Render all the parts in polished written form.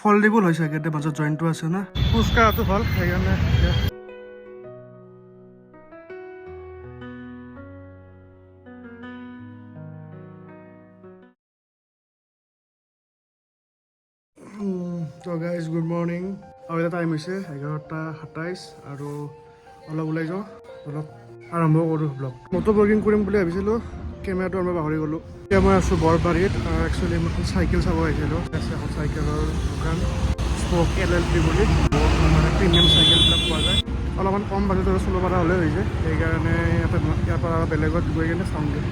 foldable হৈছে একেতে মাজত জইণ্টটো আছে না খোজ কঢ়াটো ভাল সেইকাৰণে তো গাইজ গুড মৰ্ণিং আৰু এটা টাইম হৈছে 11:27 আৰু অলপ ওলাই যাওঁ অলপ আৰম্ভ কৰোঁ ব্লগ মটো ব্লগিং কৰিম বুলি ভাবিছিলোঁ কেমেৰাটো আমি পাহৰি গ'লোঁ এতিয়া মই আছোঁ বৰবাৰীত একচুৱেলি মই এখন চাইকেল চাব আহিছিলোঁ এখন চাইকেলৰ দোকান স্পক LLP বুলি মানে প্ৰিমিয়াম চাইকেলবিলাক পোৱা যায় অলপমান কম বাজেটত চলাব পৰা হ'লে হৈ যায় সেইকাৰণে ইয়াৰ পৰা বেলেগত গৈ কিনে চাওঁগৈ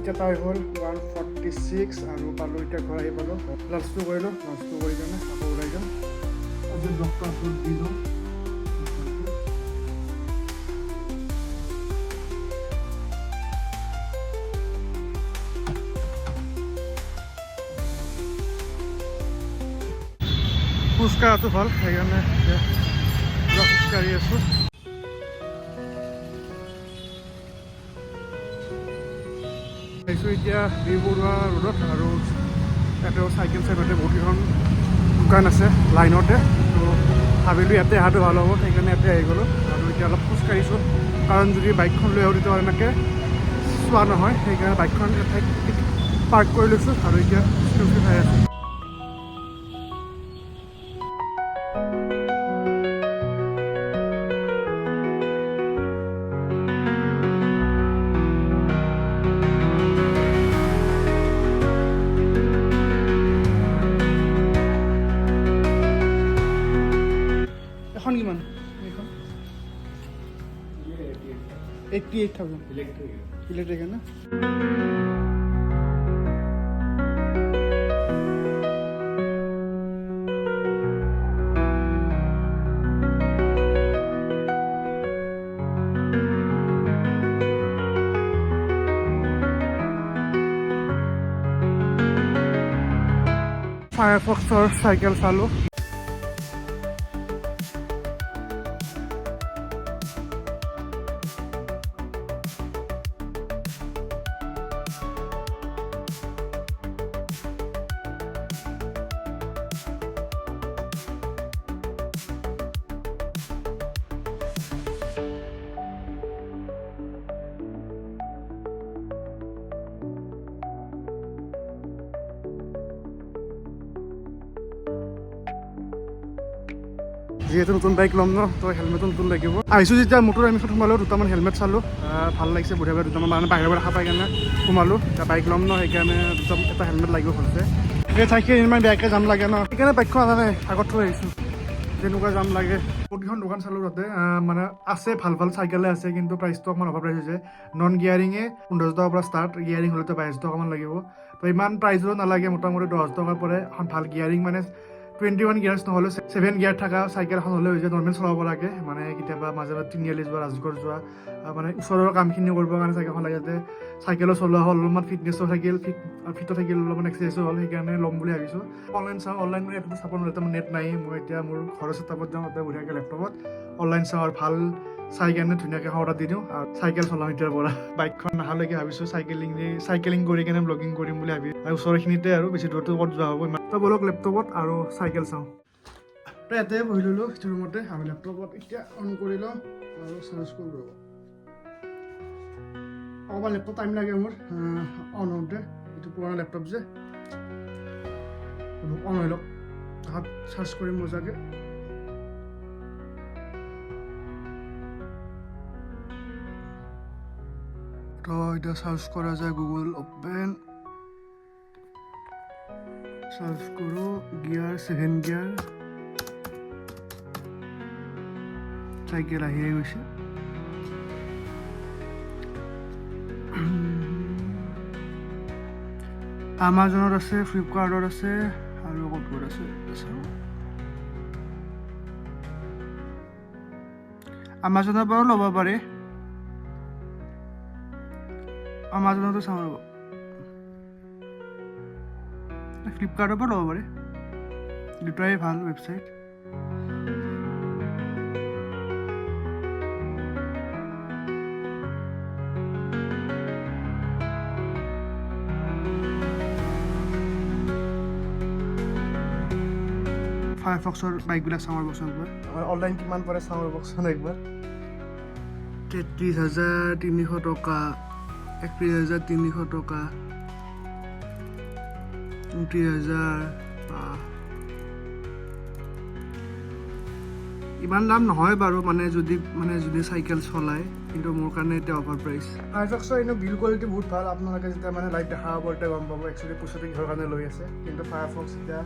এতিয়া টাইম হ'ল 1:46 আৰু পালোঁ এতিয়া ঘৰ আহি পালোঁ লাঞ্চটো কৰিলোঁ লাঞ্চটো কৰি কিনে আকৌ ওলাই যাম আজি ডক্টৰটো দি লওঁ খোজ কঢ়াটো ভাল সেইকাৰণে পুৰা খোজকাঢ়ি আছোঁ আহিছোঁ এতিয়া বৰুৱা ৰোডত আৰু ইয়াতে চাইকেল চাইডতে বহুতকেইখন দোকান আছে লাইনতে তো ভাবিলোঁ ইয়াতে অহাটো ভাল হ'ব সেইকাৰণে ইয়াতে আহি গ'লোঁ আৰু এতিয়া অলপ খোজকাঢ়িছোঁ কাৰণ যদি বাইকখন লৈ আহোঁ তেতিয়া এনেকৈ চোৱা নহয় সেইকাৰণে বাইকখন এঠাইত পাৰ্ক কৰি লৈছোঁ আৰু এতিয়া খোজকাঢ়ি খাই আছোঁ এখন কিমান এইখন 88,000 ইলেক্ট্ৰিক না ফায়াৰফক্সৰ চাইকেল চালোঁ যিহেতু নতুন বাইক ল'ম ন তো হেলমেটো নতুন লাগিব আহিছোঁ যেতিয়া মোটৰ আমি সোমালোঁ দুটামান হেলমেট চালোঁ ভাল লাগিছে বঢ়িয়া বঢ়িয়া দুটামান মানে বাহিৰৰ পৰা খাপাই কেনে সোমালোঁ এতিয়া বাইক ল'ম ন সেইকাৰণে এটা হেলমেট লাগিব ভালছে সেই ঠাইখিনি ইমান বেয়াকৈ জাম লাগে ন সেইকাৰণে বাইকখন আনা নাই আগত থৈ আহিছোঁ যেনেকুৱা জাম লাগে বহুতকেইখন দোকান চালোঁ তাতে মানে আছে ভাল ভাল চাইকেলে আছে কিন্তু প্ৰাইচটো অকণমান অভাৱ প্ৰাইচ হৈছে নন গিয়াৰিঙে 15,000 টকাৰ পৰা ষ্টাৰ্ট গিয়াৰিং হ'লেতো 22,000 টকামান লাগিব তো ইমান প্ৰাইচো নালাগে মোটামুটি 10,000 টকাৰ পৰা এখন ভাল গিয়াৰিং মানে 21 গিয়াৰ্ছ নহ'লে 7 গিয়াৰ থকা চাইকেল এখন হ'লে হৈছে নৰ্মেল চলাব লাগে মানে কেতিয়াবা মাজে মাজে তিনিআলি যোৱা ৰাজগড় যোৱা মানে ওচৰৰ কামখিনি কৰিবৰ কাৰণে চাইকেলখন লাগে যাতে চাইকেলো চলোৱা হ'ল অলপমান ফিটনেছো থাকিল ফিটো থাকিল অলপমান এক্সাৰচাইজো হ'ল সেইকাৰণে ল'ম বুলি ভাবিছোঁ অনলাইন চাওঁ অনলাইন মানে এইটো চাব নোৱাৰে নেট নাই মই এতিয়া মোৰ ঘৰৰ ছেটআপত যাওঁ তাতে বঢ়িয়াকৈ লেপটপত অনলাইন চাওঁ আৰু ভাল চাই কেনে ধুনীয়াকৈ অৰ্ডাৰ দি দিওঁ আৰু চাইকেল চলাওঁ এতিয়াৰ পৰা বাইকখন নাহালৈকে ভাবিছোঁ চাইকেলিং কৰি কেনে ব্লগিং কৰিম বুলি ভাবি আৰু ওচৰখিনিতে আৰু বেছি দূৰতো ক'ত যোৱা হ'ব ইমান তো বলক লেপটপত আৰু চাইকেল চাওঁ তো ইয়াতে বহি ল'লোঁ সেইটো ৰুমতে আমি লেপটপত এতিয়া অন কৰি লওঁ আৰু চাৰ্জ কৰোঁ অকণমান লেপটপ টাইম লাগে মোৰ অন হওঁতে এইটো পুৰণা লেপটপ যে অন হৈ লওক তাত চাৰ্চ কৰিম মজাকৈ তো এটা সাৰ্চ কৰা যায় গুগল ওপেন চাৰ্জ কৰোঁ গিয়াৰ 7 গিয়াৰ চাইকেল আহিয়ে গৈছে আমাজনত আছে ফ্লিপকাৰ্টত আছে আৰু ক'ত আছে আমাজনৰ পৰাও ল'ব পাৰে আমাজনতো চাওঁ ৰ'ব ফ্লিপকাৰ্টৰ পৰা ল'ব পাৰে দুটাই ভাল ৱেবছাইট ফায়াৰফক্সৰ বাইকবিলাক চাওঁ ৰ'বচোন একবাৰ অনলাইন কিমান পৰে চাওঁ ৰ'বচোন একবাৰ 33,300 টকা 31,300 টকা 29,000 ইমান দাম নহয় বাৰু মানে যদি চাইকেল চলায় কিন্তু মোৰ কাৰণে এতিয়া অফাৰ প্ৰাইচ ফায়াৰফক্সৰ এনেও বিল কোৱালিটি বহুত ভাল আপোনালোকে যেতিয়া মানে লাইভ দেখা পাব এতিয়া গম পাব একচুৱেলি পইচাটো কিহৰ কাৰণে লৈ আছে কিন্তু ফায়াৰফক্স এতিয়া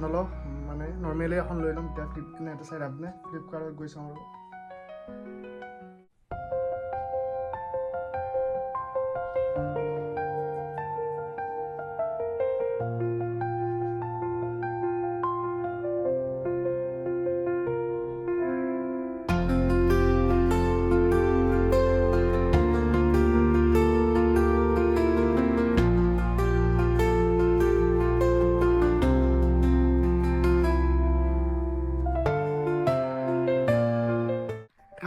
নলওঁ মানে নৰ্মেলি এখন লৈ ল'ম এতিয়া ফ্লিপকাৰ্ট এটা চাই লাভ নাই ফ্লিপকাৰ্টত গৈ চাওঁ আৰু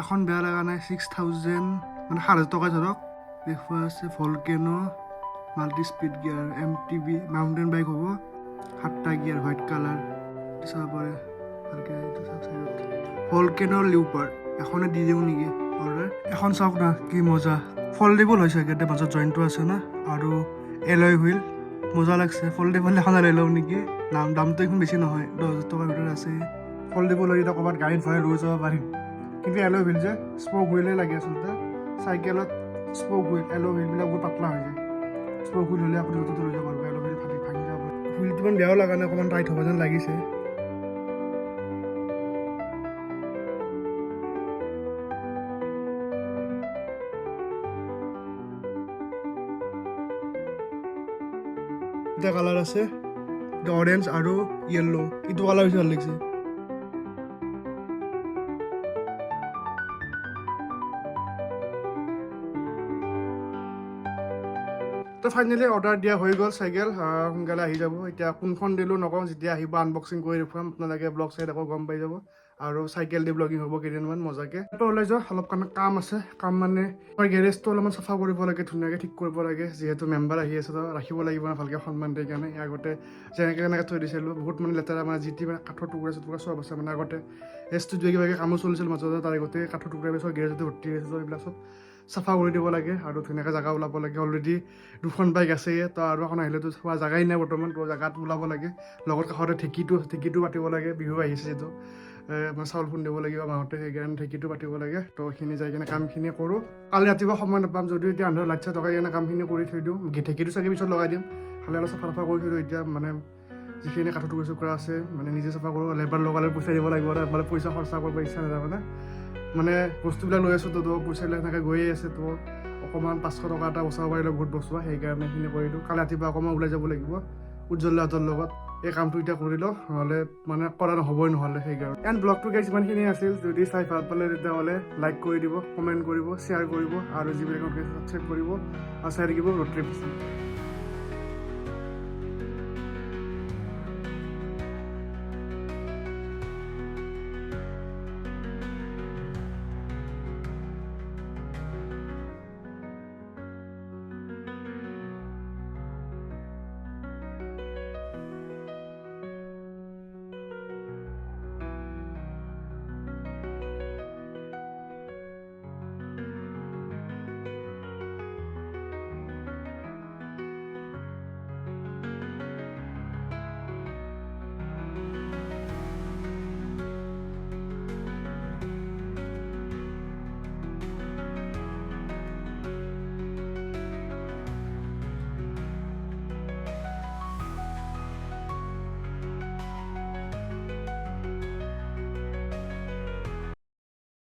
এখন বেয়া লগা নাই 6,000 মানে 7,000 টকা ধৰক দেখুওৱা আছে volcano multi speed gear MTB mountain bike হ'ব 7টা গিয়াৰ হোৱাইট কালাৰ চাব পাৰে ভালকৈ এইটো চাওক ভলকেনো লিউপাৰ্ড এখনে দি দিওঁ নেকি অৰ্ডাৰ এখন চাওক না কি মজা ফল্ডেবল হৈছে ইয়াতে মাজত জইণ্টটো আছে না আৰু এলয় হুইল মজা লাগছে ফল্ডেবল এখন লৈ লওঁ নেকি দামটো এখন বেছি নহয় 10,000 টকাৰ ভিতৰত আছে ফল্ডেবল হৈ এতিয়া ক'ৰবাত গাড়ীত ভৰাই লৈ যাব পাৰিম কিন্তু এলয় হুইল যে স্পক হুইলে লাগে আচলতে চাইকেলত স্পক হুইল এলয় হুইলবিলাক বহুত পাতলা হৈ যায় স্পক হুইল হ'লে আপুনি য'তে লৈ যাব পাৰিব এলয় হুইল ভাঙি যাব হুইলটো ইমান বেয়াও লগা নাই অকণমান টাইট হ'ব যেন লাগিছে দুটা কালাৰ আছে অৰেঞ্জ আৰু য়েল্লো এইটো কালাৰ বেছি ভাল লাগিছে তো ফাইনেলি অৰ্ডাৰ দিয়া হৈ গ'ল চাইকেল সোনকালে আহি যাব এতিয়া কোনখন দিলোঁ নকওঁ যেতিয়া আহিব আনবক্সিং কৰি দেখুৱাম আপোনালোকে ব্লগ চাই আকৌ গম পাই যাব আৰু চাইকেল দি ব্লগিং হ'ব কেইদিনমান মজাকৈ তো ওলাই যাওঁ অলপ কাম আছে কাম মানে আমাৰ গেৰেজটো অলপমান চাফা কৰিব লাগে ধুনীয়াকৈ ঠিক কৰিব লাগে যিহেতু মেম্বাৰ আহি আছে তো ৰাখিব লাগিব না ভালকৈ সন্মান দি কাৰণে আগতে যেনেকৈ কেনেকৈ থৈ দিছিলোঁ বহুত মানে লেতেৰা মানে যি টি মানে কাঠৰ টুকুৰা চব আছে মানে আগতে ষ্টুডিঅ' কিবাকৈ কামো চলিছিল মাজতে তাৰে গোটেই কাঠৰ টুকুৰা চব গেৰেজতে ভৰ্তি হৈছে এইবিলাক চব চাফা কৰি দিব লাগে আৰু ধুনীয়াকৈ জেগা ওলাব লাগে অলৰেডি 2খন বাইক আছে তো আৰু এখন আহিলেতো হোৱা জেগাই নাই বৰ্তমান তো জেগাত ওলাব লাগে লগত কাষতে ঢেঁকীটো পাতিব লাগে বিহু আহিছে যিটো মানে চাউল খুন্দিব লাগিব মাহঁতে সেইকাৰণে ঢেঁকীটো পাতিব লাগে তো এইখিনি যাই কিনে কামখিনি কৰোঁ কালি ৰাতিপুৱা সময় নাপাম যদিও এতিয়া আন্ধাৰ লাইট চাইট লগাই কিনে কামখিনি কৰি থৈ দিওঁ ঢেঁকীটো চাগে পিছত লগাই দিম খালি অলপ চাফা কৰি থৈ দিওঁ এতিয়া মানে যিখিনি কাঠৰ টুকুৰা আছে মানে নিজে চাফা কৰোঁ লেবাৰ লগালে পইচা দিব লাগিব মানে পইচা খৰচা কৰিব ইচ্ছা নাযায় মানে বস্তুবিলাক লৈ আছোঁ তো পইচাবিলাক সেনেকৈ গৈয়ে আছে তো অকণমান 500 টকা এটা বচাব পাৰিলে বহুত বস্তু সেইকাৰণে এইখিনি কৰি দিওঁ কালি ৰাতিপুৱা অকণমান ওলাই যাব লাগিব উজ্জ্বলহঁতৰ লগত এই কামটো এতিয়া কৰি লওঁ নহ'লে মানে কৰা নহ'বই নহ'লে সেইকাৰণে এণ্ড ব্লগটো গাইজ যিমানখিনি আছিল যদি চাই ভাল পালে তেতিয়াহ'লে লাইক কৰি দিব কমেণ্ট কৰিব শ্বেয়াৰ কৰিব আৰু যিবিলাক ছাবস্ক্ৰাইব কৰিব আৰু চাই থাকিব ৰোড ট্ৰিপ